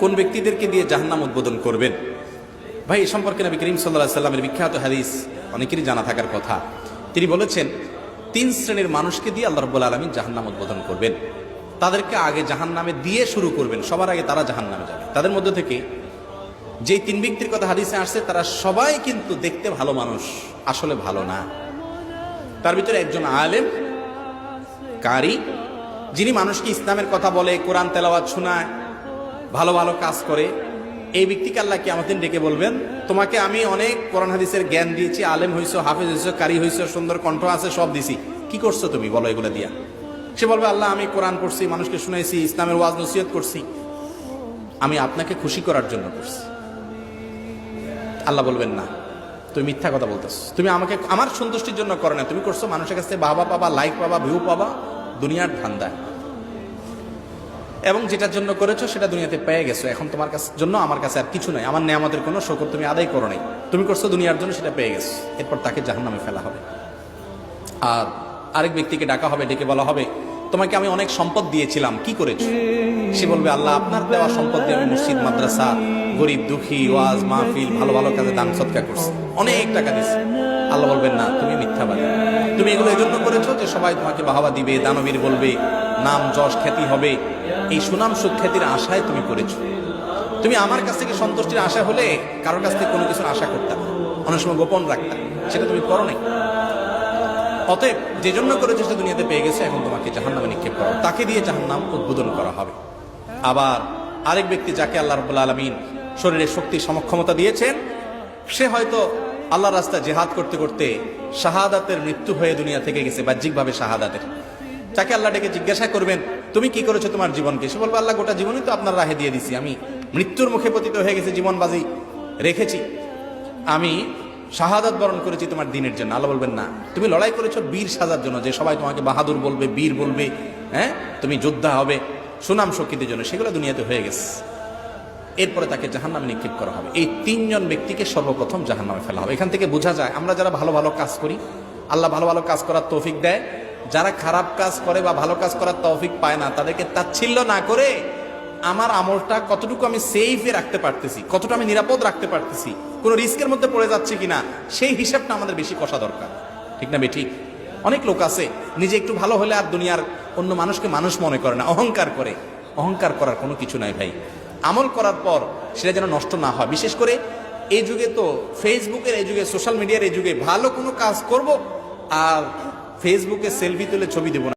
কোন ব্যক্তিদেরকে দিয়ে জাহান্নাম উদ্বোধন করবেন? ভাই, এ সম্পর্কে নবী করিম সাল্লাল্লাহু আলাইহি ওয়াসাল্লামের বিখ্যাত হাদিস অনেকেরই জানা থাকার কথা। তিনি বলেছেন, 3 শ্রেণীর মানুষকে দিয়ে আল্লাহ রাব্বুল আলামিন জাহান্নাম উদ্বোধন করবেন। তাদেরকে আগে জাহান্নামে দিয়ে শুরু করবেন, সবার আগে তারা জাহান্নামে যাবে। তাদের মধ্যে থেকে যে 3 ব্যক্তির কথা হাদিসে আসছে, তারা সবাই কিন্তু দেখতে ভালো মানুষ, আসলে ভালো না। তার ভিতরে একজন আলেম, কারি, যিনি মানুষকে ইসলামের কথা বলে, কোরআন তেলাওয়াত শোনায়, ভালো ভালো কাজ করে। এই ব্যক্তিকে আল্লাহ কিয়ামতের দিন ডেকে বলবেন, তোমাকে আমি অনেক কোরআন হাদিসের জ্ঞান দিয়েছি, আলেম হইছো, হাফেজ হইছো, কারি হইছো, সুন্দর কণ্ঠ আছে, সব দিছি, কি করছো তুমি বলো এগুলো দিয়া? সে বলবে, আল্লাহ আমি কোরআন পড়ছি, মানুষকে শুনাইছি, ইসলামের ওয়াজ নসিহত করছি, আমি আপনাকে খুশি করার জন্য করছি। আল্লাহ বলবেন, না, তুমি মিথ্যা কথা বলতেছো, তুমি আমাকে আমার সন্তুষ্টির জন্য করো না, তুমি করছো মানুষের কাছে বাবা পাবা, লাইক পাবা, ভিউ পাবা, দুনিয়ার ধান্দা। এবং যেটার জন্য করেছো সেটা দুনিয়াতে পেয়ে গেছো, এখন তোমার কাছে জন্য আমার কাছে আর কিছু নাই, আমার নেয়ামতের কোনো শকর তুমি আদায় করো নাই, তুমি করছো দুনিয়ার জন্য, সেটা পেয়ে গেছো। এরপর তাকে জাহান্নামে ফেলা হবে। আর আরেক ব্যক্তিকে ডাকা হবে, ডেকে বলা হবে, তোমাকে আমি অনেক সম্পদ দিয়েছিলাম, কি করেছো? সে বলবে, আল্লাহ আপনার দেওয়া সম্পদ দিয়ে আমি মসজিদ, মাদ্রাসা, গরিব দুঃখী, ওয়াজ মাহফিল, ভালো ভালো কাজে দান সদকা করছি, অনেক টাকা দিছি। আল্লাহ বলবেন, না, তুমি মিথ্যাবাদী, তুমি এগুলো এজন্য করেছো যে সবাই তোমাকে বাহবা দিবে, দানবীর বলবে, নাম যশ খ্যাতি হবে, এই সুনাম সুখ্যাতির আশায় তুমি করেছো। তুমি আমার কাছ থেকে সন্তুষ্টির আশা হলে কারোর কাছ থেকে কোনো কিছুর আশা করতাম, অনেক সময় গোপন রাখতাম, সেটা তুমি করো নাই। অতএব যে জন্য করেছো সে দুনিয়াতে পেয়ে গেছে, এখন তোমাকে জাহান্নামে নিক্ষেপ করো। তাকে দিয়ে জাহান্নাম উদ্বোধন করা হবে। আবার আরেক ব্যক্তি, যাকে আল্লাহ রাব্বুল আলামিন শরীরের শক্তি সমক্ষমতা দিয়েছেন, সে হয়তো আল্লাহর রাস্তায় জিহাদ করতে করতে শাহাদাতের মৃত্যু হয়ে দুনিয়া থেকে গেছে, বাহ্যিকভাবে শাহাদাতের। তাকে আল্লাহ ডেকে জিজ্ঞাসা করবেন, তুমি কি করেছো তোমার জীবনকে? সে বলবে, আল্লাহ গোটা জীবনই তো আপনার রাহে দিয়ে দিছি, আমি মৃত্যুর মুখে পতিত হয়ে গেছি, জীবন বাজি রেখেছি, আমি শাহাদাত বরণ করেছি তোমার দিনের জন্য। আল্লাহ বলবেন, না, তুমি লড়াই করেছো বীর সাজার জন্য, যে সবাই তোমাকে বাহাদুর বলবে, বীর বলবে, হ্যাঁ, তুমি যোদ্ধা হবে, সুনাম শক্তিদের জন্য, সেগুলো দুনিয়াতে হয়ে গেছে। এরপরে তাকে জাহান্নামে নিক্ষেপ করা হবে। এই 3 জন ব্যক্তিকে সর্বপ্রথম জাহান্নামে ফেলা হবে। এখান থেকে বোঝা যায়, আমরা যারা ভালো ভালো কাজ করি, আল্লাহ ভালো ভালো কাজ করার তৌফিক দেয়। যারা খারাপ কাজ করে বা ভালো কাজ করার তৌফিক পায় না, তাদেরকে তাচ্ছিল্য না করে আমার আমলটা কতটুকু আমি সেফে রাখতে পারতেছি, কতটা আমি নিরাপদ রাখতে পারতেছি, কোনো রিস্কের মধ্যে পড়ে যাচ্ছে কিনা, সেই হিসাবটা আমাদের বেশি কষা দরকার। ঠিক না বেঠিক? অনেক লোক আছে, নিজে একটু ভালো হলে আর দুনিয়ার অন্য মানুষকে মানুষ মনে করে না, অহংকার করে। অহংকার করার কোনো কিছু নাই ভাই। আমল করার পর সেটা যেন নষ্ট না হয়। বিশেষ করে এই যুগে তো ফেসবুকের এই যুগে, সোশ্যাল মিডিয়ার এই যুগে, ভালো কোনো কাজ করব আর ফেসবুকে সেলফি তুলে ছবি দেব না।